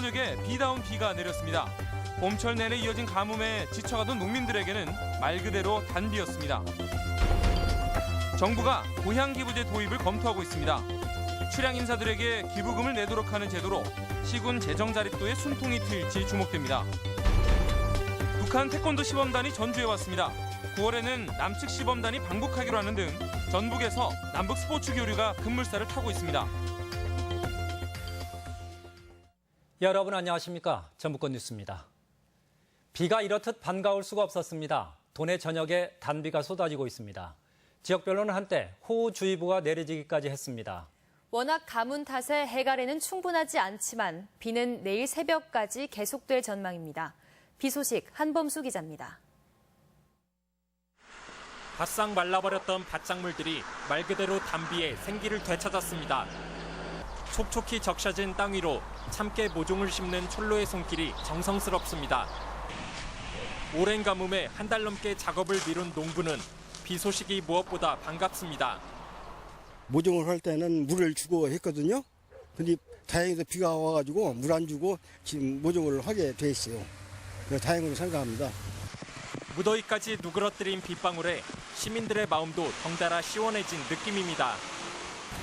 저녁에 비다운 비가 내렸습니다. 봄철 내내 이어진 가뭄에 지쳐가던 농민들에게는 말 그대로 단비였습니다. 정부가 고향기부제 도입을 검토하고 있습니다. 출향 인사들에게 기부금을 내도록 하는 제도로 시군 재정 자립도에 숨통이 트일지 주목됩니다. 북한 태권도 시범단이 전주에 왔습니다. 9월에는 남측 시범단이 방북하기로 하는 등 전북에서 남북 스포츠 교류가 급물살을 타고 있습니다. 여러분 안녕하십니까? 전북권 뉴스입니다. 비가 이렇듯 반가울 수가 없었습니다. 도내 전역에 단비가 쏟아지고 있습니다. 지역별로는 한때 호우주의보가 내려지기까지 했습니다. 워낙 가뭄 탓에 해갈에는 충분하지 않지만 비는 내일 새벽까지 계속될 전망입니다. 비 소식 한범수 기자입니다. 바싹 말라버렸던 밭작물들이 말 그대로 단비에 생기를 되찾았습니다. 촉촉히 적셔진 땅 위로 참깨 모종을 심는 촐로의 손길이 정성스럽습니다. 오랜 가뭄에 한 달 넘게 작업을 미룬 농부는 비 소식이 무엇보다 반갑습니다. 모종을 할 때는 물을 주고 했거든요. 근데 다행히도 비가 와가지고 물 안 주고 지금 모종을 하게 돼 있어요. 그래서 다행으로 생각합니다. 무더위까지 누그러뜨린 빗방울에 시민들의 마음도 덩달아 시원해진 느낌입니다.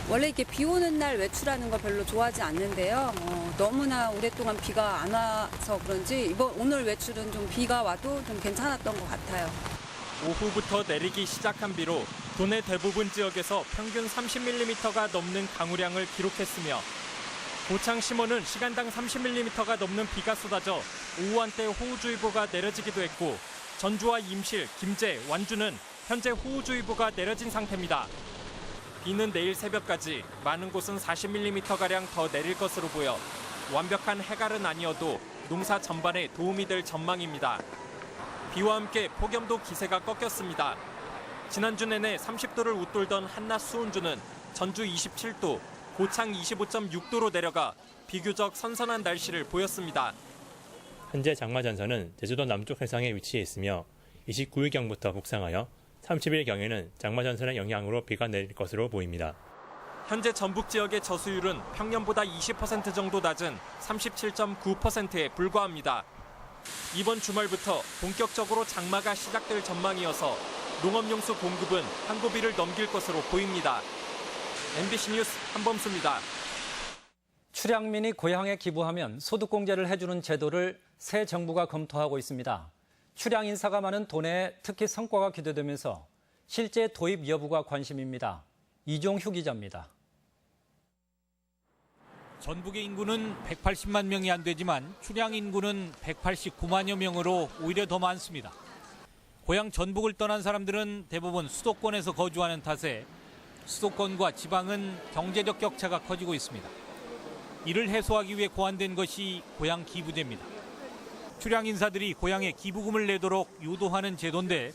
원래 이렇게 비 오는 날 외출하는 걸 별로 좋아하지 않는데요. 너무나 오랫동안 비가 안 와서 그런지 오늘 외출은 좀 비가 와도 좀 괜찮았던 것 같아요. 오후부터 내리기 시작한 비로 도내 대부분 지역에서 평균 30mm가 넘는 강우량을 기록했으며 고창 심원은 시간당 30mm가 넘는 비가 쏟아져 오후 한때 호우주의보가 내려지기도 했고 전주와 임실, 김제, 완주는 현재 호우주의보가 내려진 상태입니다. 비는 내일 새벽까지 많은 곳은 40mm가량 더 내릴 것으로 보여 완벽한 해갈은 아니어도 농사 전반에 도움이 될 전망입니다. 비와 함께 폭염도 기세가 꺾였습니다. 지난주 내내 30도를 웃돌던 한낮 수온주는 전주 27도, 고창 25.6도로 내려가 비교적 선선한 날씨를 보였습니다. 현재 장마전선은 제주도 남쪽 해상에 위치해 있으며 29일경부터 북상하여 30일경에는 장마전선의 영향으로 비가 내릴 것으로 보입니다. 현재 전북 지역의 저수율은 평년보다 20% 정도 낮은 37.9%에 불과합니다. 이번 주말부터 본격적으로 장마가 시작될 전망이어서 농업용수 공급은 한 고비를 넘길 것으로 보입니다. MBC 뉴스 한범수입니다. 출향민이 고향에 기부하면 소득공제를 해주는 제도를 새 정부가 검토하고 있습니다. 출향 인사가 많은 도내에 특히 성과가 기대되면서 실제 도입 여부가 관심입니다. 이종휴 기자입니다. 전북의 인구는 180만 명이 안 되지만 출향 인구는 189만여 명으로 오히려 더 많습니다. 고향 전북을 떠난 사람들은 대부분 수도권에서 거주하는 탓에 수도권과 지방은 경제적 격차가 커지고 있습니다. 이를 해소하기 위해 고안된 것이 고향 기부제입니다. 출향 인사들이 고향에 기부금을 내도록 유도하는 제도인데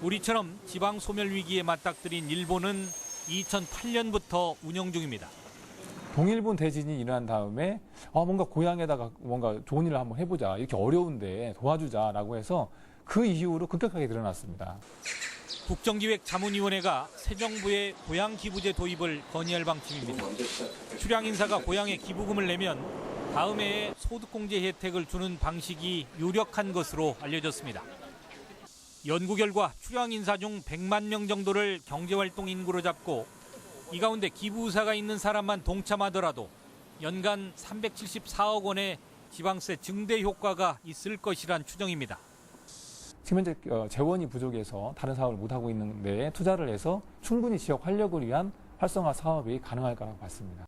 우리처럼 지방 소멸 위기에 맞닥뜨린 일본은 2008년부터 운영 중입니다. 동일본 대진이 일어난 다음에 뭔가 고향에다가 뭔가 좋은 일을 한번 해보자. 이렇게 어려운데 도와주자라고 해서 그 이후로 급격하게 늘어났습니다. 국정기획자문위원회가 새 정부의 고향 기부제 도입을 건의할 방침입니다. 출향 인사가 고향에 기부금을 내면 다음 해에 소득공제 혜택을 주는 방식이 유력한 것으로 알려졌습니다. 연구 결과 출향 인사 중 100만 명 정도를 경제활동 인구로 잡고 이 가운데 기부 의사가 있는 사람만 동참하더라도 연간 374억 원의 지방세 증대 효과가 있을 것이란 추정입니다. 지금 현재 재원이 부족해서 다른 사업을 못하고 있는 데에 투자를 해서 충분히 지역 활력을 위한 활성화 사업이 가능할 거라고 봤습니다.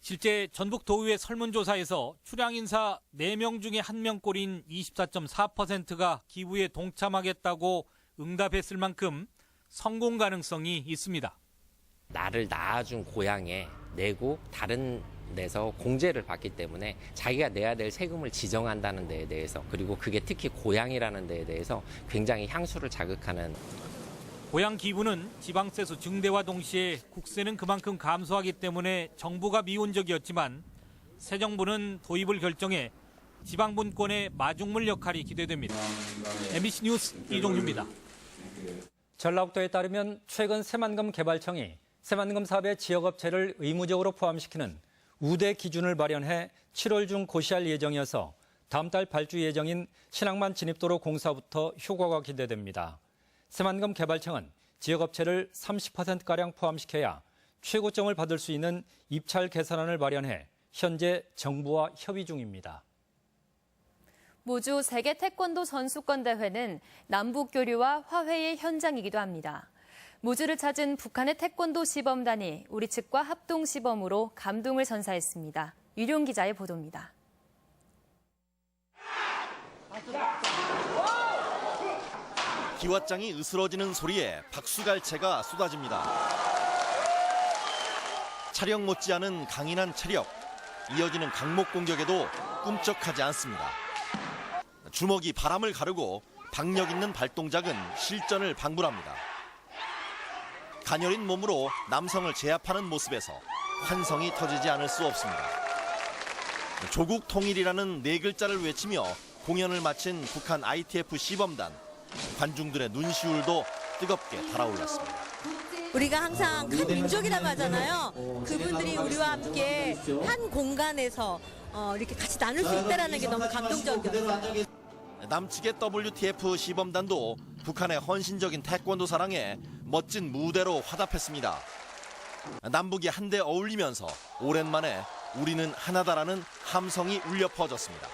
실제 전북도의회 설문조사에서 출향 인사 4명 중에 1명꼴인 24.4%가 기부에 동참하겠다고 응답했을 만큼 성공 가능성이 있습니다. 나를 낳아준 고향에 내고 다른 데서 공제를 받기 때문에 자기가 내야 될 세금을 지정한다는 데에 대해서 그리고 그게 특히 고향이라는 데에 대해서 굉장히 향수를 자극하는. 고향 기부는 지방세수 증대와 동시에 국세는 그만큼 감소하기 때문에 정부가 미온적이었지만 새 정부는 도입을 결정해 지방분권의 마중물 역할이 기대됩니다. MBC 뉴스 이종휴입니다. 전라북도에 따르면 최근 새만금 개발청이 새만금 사업의 지역업체를 의무적으로 포함시키는 우대 기준을 마련해 7월 중 고시할 예정이어서 다음 달 발주 예정인 신항만 진입도로 공사부터 효과가 기대됩니다. 새만금 개발청은 지역업체를 30%가량 포함시켜야 최고점을 받을 수 있는 입찰 개선안을 마련해 현재 정부와 협의 중입니다. 무주 세계 태권도 선수권 대회는 남북 교류와 화해의 현장이기도 합니다. 무주를 찾은 북한의 태권도 시범단이 우리 측과 합동 시범으로 감동을 선사했습니다. 유룡 기자의 보도입니다. 기왓장이 으스러지는 소리에 박수갈채가 쏟아집니다. 차력 못지않은 강인한 체력, 이어지는 강목 공격에도 꿈쩍하지 않습니다. 주먹이 바람을 가르고 박력 있는 발동작은 실전을 방불합니다. 가녀린 몸으로 남성을 제압하는 모습에서 환성이 터지지 않을 수 없습니다. 조국 통일이라는 네 글자를 외치며 공연을 마친 북한 ITF 시범단. 관중들의 눈시울도 뜨겁게 달아올랐습니다. 우리가 항상 한 민족이라고 하잖아요. 그분들이 우리와 함께 한 공간에서 이렇게 같이 나눌 수 있다는 게 너무 감동적이었어요. 남측의 WTF 시범단도 북한의 헌신적인 태권도 사랑에 멋진 무대로 화답했습니다. 남북이 한데 어울리면서 오랜만에 우리는 하나다라는 함성이 울려 퍼졌습니다.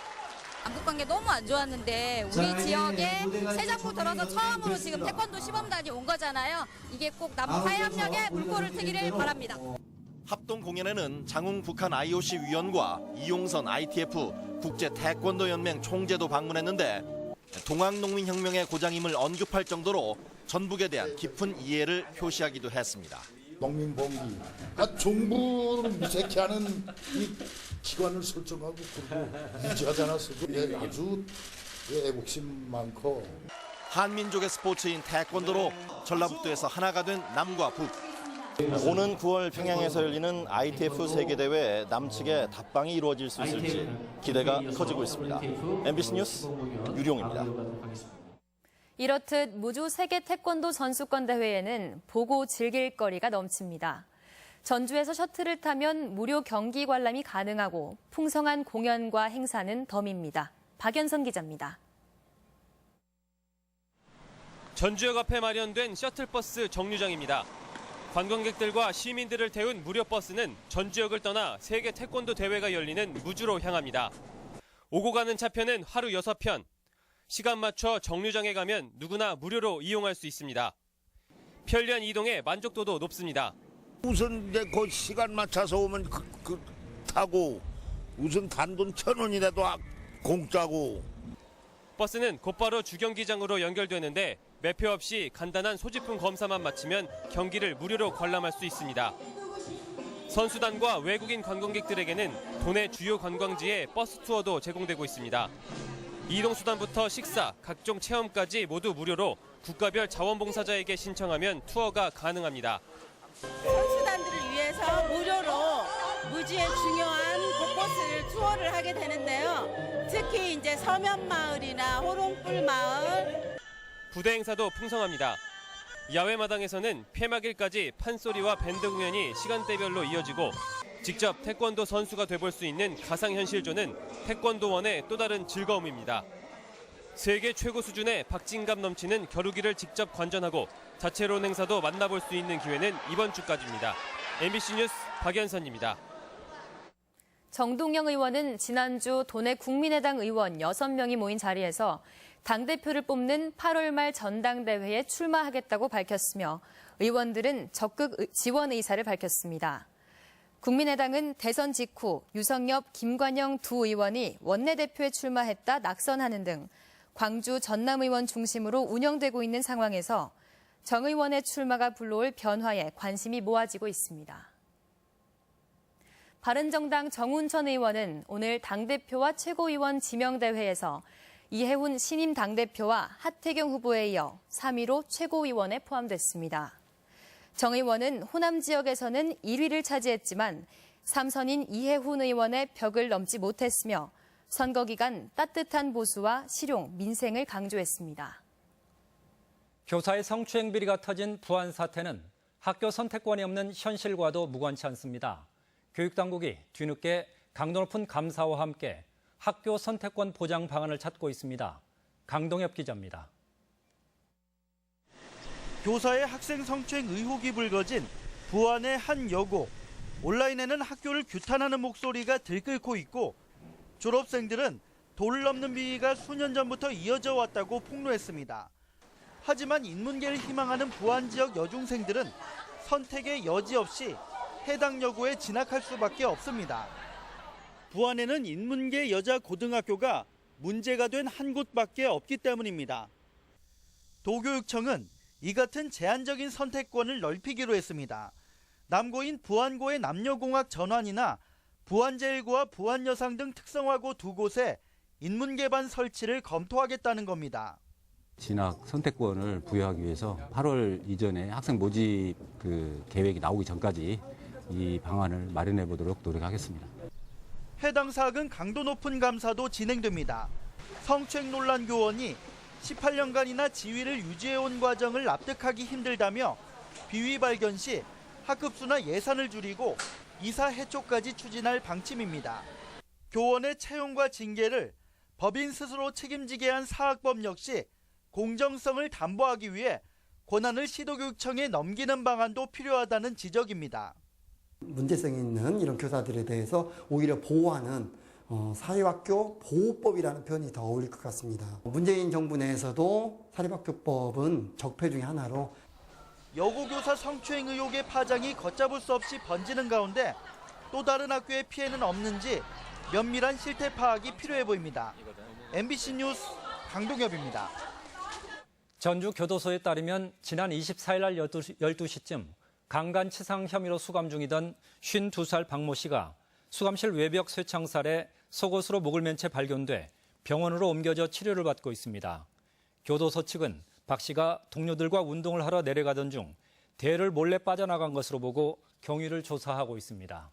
남북관계 너무 안 좋았는데 우리 지역에 새 정부 들어서 처음으로 지금 태권도 시범단이 온 거잖아요. 이게 꼭 남북 화해협력에 물꼬를 트기를 바랍니다. 합동 공연에는 장웅 북한 IOC 위원과 이용선 ITF 국제 태권도 연맹 총재도 방문했는데 동학농민혁명의 고장임을 언급할 정도로 전북에 대한 깊은 이해를 표시하기도 했습니다. 농민봉기, 정부를 무색해하는 이 기관을 설정하고 그리고 유지하지 않았어도 아주 애국심 많고. 한민족의 스포츠인 태권도로 전라북도에서 하나가 된 남과 북. 오는 9월 평양에서 열리는 ITF 세계대회 남측의 답방이 이루어질 수 있을지 기대가 커지고 있습니다. MBC 뉴스 유룡입니다. 이렇듯 무주 세계 태권도 선수권 대회에는 보고 즐길 거리가 넘칩니다. 전주에서 셔틀을 타면 무료 경기 관람이 가능하고 풍성한 공연과 행사는 덤입니다. 박연선 기자입니다. 전주역 앞에 마련된 셔틀버스 정류장입니다. 관광객들과 시민들을 태운 무료 버스는 전주역을 떠나 세계 태권도 대회가 열리는 무주로 향합니다. 오고 가는 차편은 하루 6편. 시간 맞춰 정류장에 가면 누구나 무료로 이용할 수 있습니다. 편리한 이동에 만족도도 높습니다. 우선 이제 그 시간 맞춰서 오면 타고 우선 단돈 1,000원이라도 공짜고. 버스는 곧바로 주경기장으로 연결되는데 매표 없이 간단한 소지품 검사만 마치면 경기를 무료로 관람할 수 있습니다. 선수단과 외국인 관광객들에게는 도내 주요 관광지에 버스 투어도 제공되고 있습니다. 이동수단부터 식사, 각종 체험까지 모두 무료로 국가별 자원봉사자에게 신청하면 투어가 가능합니다. 선수단들을 위해서 무료로 무주의 중요한 곳곳을 투어를 하게 되는데요. 특히 이제 서면마을이나 호롱불마을. 부대 행사도 풍성합니다. 야외마당에서는 폐막일까지 판소리와 밴드 공연이 시간대별로 이어지고 직접 태권도 선수가 돼볼 수 있는 가상현실존은 태권도원의 또 다른 즐거움입니다. 세계 최고 수준의 박진감 넘치는 겨루기를 직접 관전하고 자체론 행사도 만나볼 수 있는 기회는 이번 주까지입니다. MBC 뉴스 박연선입니다. 정동영 의원은 지난주 도내 국민의당 의원 6명이 모인 자리에서 당대표를 뽑는 8월 말 전당대회에 출마하겠다고 밝혔으며 의원들은 적극 지원 의사를 밝혔습니다. 국민의당은 대선 직후 유성엽, 김관영 두 의원이 원내대표에 출마했다 낙선하는 등 광주 전남 의원 중심으로 운영되고 있는 상황에서 정 의원의 출마가 불러올 변화에 관심이 모아지고 있습니다. 바른정당 정운천 의원은 오늘 당대표와 최고위원 지명대회에서 이해훈 신임 당대표와 하태경 후보에 이어 3위로 최고위원에 포함됐습니다. 정 의원은 호남 지역에서는 1위를 차지했지만 3선인 이해훈 의원의 벽을 넘지 못했으며 선거 기간 따뜻한 보수와 실용, 민생을 강조했습니다. 교사의 성추행 비리가 터진 부안 사태는 학교 선택권이 없는 현실과도 무관치 않습니다. 교육당국이 뒤늦게 강도 높은 감사와 함께 학교 선택권 보장 방안을 찾고 있습니다. 강동엽 기자입니다. 교사의 학생 성추행 의혹이 불거진 부안의 한 여고. 온라인에는 학교를 규탄하는 목소리가 들끓고 있고 졸업생들은 도를 넘는 비위가 수년 전부터 이어져 왔다고 폭로했습니다. 하지만 인문계를 희망하는 부안 지역 여중생들은 선택의 여지 없이 해당 여고에 진학할 수밖에 없습니다. 부안에는 인문계 여자 고등학교가 문제가 된 한 곳밖에 없기 때문입니다. 도교육청은 이 같은 제한적인 선택권을 넓히기로 했습니다. 남고인 부안고의 남녀공학 전환이나 부안제일고와 부안여상 등 특성화고 두 곳에 인문계반 설치를 검토하겠다는 겁니다. 진학 선택권을 부여하기 위해서 8월 이전에 학생 모집 계획이 나오기 전까지 이 방안을 마련해 보도록 노력하겠습니다. 해당 사학은 강도 높은 감사도 진행됩니다. 성추행 논란 교원이 18년간이나 지위를 유지해온 과정을 납득하기 힘들다며 비위 발견 시 학급수나 예산을 줄이고 이사 해촉까지 추진할 방침입니다. 교원의 채용과 징계를 법인 스스로 책임지게 한 사학법 역시 공정성을 담보하기 위해 권한을 시도교육청에 넘기는 방안도 필요하다는 지적입니다. 문제성 있는 이런 교사들에 대해서 오히려 보호하는 사립학교 보호법이라는 표현이 더 어울릴 것 같습니다. 문재인 정부 내에서도 사립학교법은 적폐 중에 하나로 여고교사 성추행 의혹의 파장이 걷잡을 수 없이 번지는 가운데 또 다른 학교의 피해는 없는지 면밀한 실태 파악이 필요해 보입니다. MBC 뉴스 강동엽입니다. 전주교도소에 따르면 지난 24일 날 12시쯤 강간치상 혐의로 수감 중이던 52살 박모 씨가 수감실 외벽 쇠창살에 속옷으로 목을 맨 채 발견돼 병원으로 옮겨져 치료를 받고 있습니다. 교도소 측은 박 씨가 동료들과 운동을 하러 내려가던 중 대를 몰래 빠져나간 것으로 보고 경위를 조사하고 있습니다.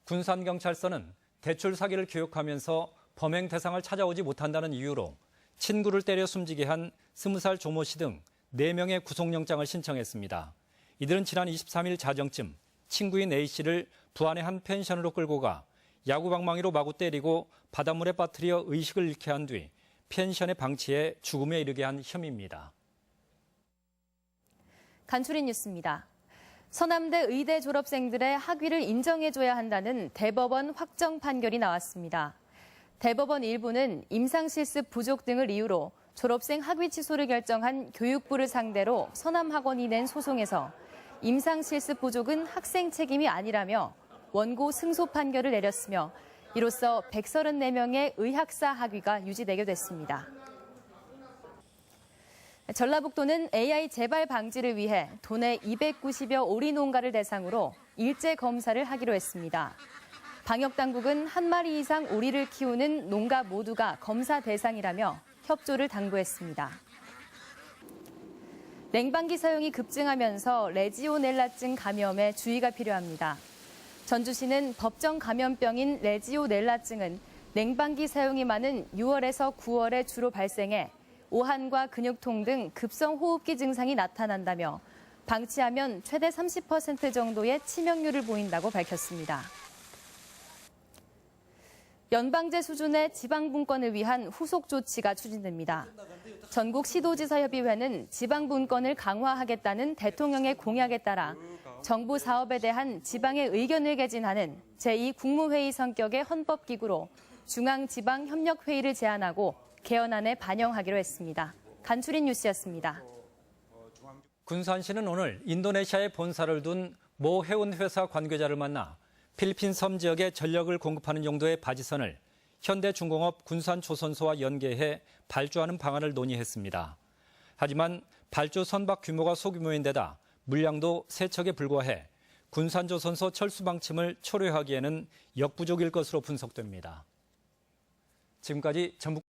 군산경찰서는 대출 사기를 교육하면서 범행 대상을 찾아오지 못한다는 이유로 친구를 때려 숨지게 한 20살 조모 씨 등 4명의 구속영장을 신청했습니다. 이들은 지난 23일 자정쯤 친구인 A 씨를 부안의 한 펜션으로 끌고 가 야구방망이로 마구 때리고 바닷물에 빠뜨려 의식을 잃게 한 뒤 펜션에 방치해 죽음에 이르게 한 혐의입니다. 간추린 뉴스입니다. 서남대 의대 졸업생들의 학위를 인정해줘야 한다는 대법원 확정 판결이 나왔습니다. 대법원 일부는 임상실습 부족 등을 이유로 졸업생 학위 취소를 결정한 교육부를 상대로 서남학원이 낸 소송에서 임상실습 부족은 학생 책임이 아니라며 원고 승소 판결을 내렸으며 이로써 134명의 의학사 학위가 유지되게 됐습니다. 전라북도는 AI 재발 방지를 위해 도내 290여 오리 농가를 대상으로 일제 검사를 하기로 했습니다. 방역당국은 한 마리 이상 오리를 키우는 농가 모두가 검사 대상이라며 협조를 당부했습니다. 냉방기 사용이 급증하면서 레지오넬라증 감염에 주의가 필요합니다. 전주시는 법정 감염병인 레지오넬라증은 냉방기 사용이 많은 6월에서 9월에 주로 발생해 오한과 근육통 등 급성호흡기 증상이 나타난다며 방치하면 최대 30% 정도의 치명률을 보인다고 밝혔습니다. 연방제 수준의 지방분권을 위한 후속 조치가 추진됩니다. 전국시도지사협의회는 지방분권을 강화하겠다는 대통령의 공약에 따라 정부 사업에 대한 지방의 의견을 개진하는 제2국무회의 성격의 헌법기구로 중앙지방협력회의를 제안하고 개헌안에 반영하기로 했습니다. 간추린 뉴스였습니다. 군산시는 오늘 인도네시아에 본사를 둔 모 해운회사 관계자를 만나 필리핀 섬 지역에 전력을 공급하는 용도의 바지선을 현대중공업 군산조선소와 연계해 발주하는 방안을 논의했습니다. 하지만 발주 선박 규모가 소규모인 데다 물량도 세 척에 불과해 군산조선소 철수 방침을 초래하기에는 역부족일 것으로 분석됩니다. 지금까지 전북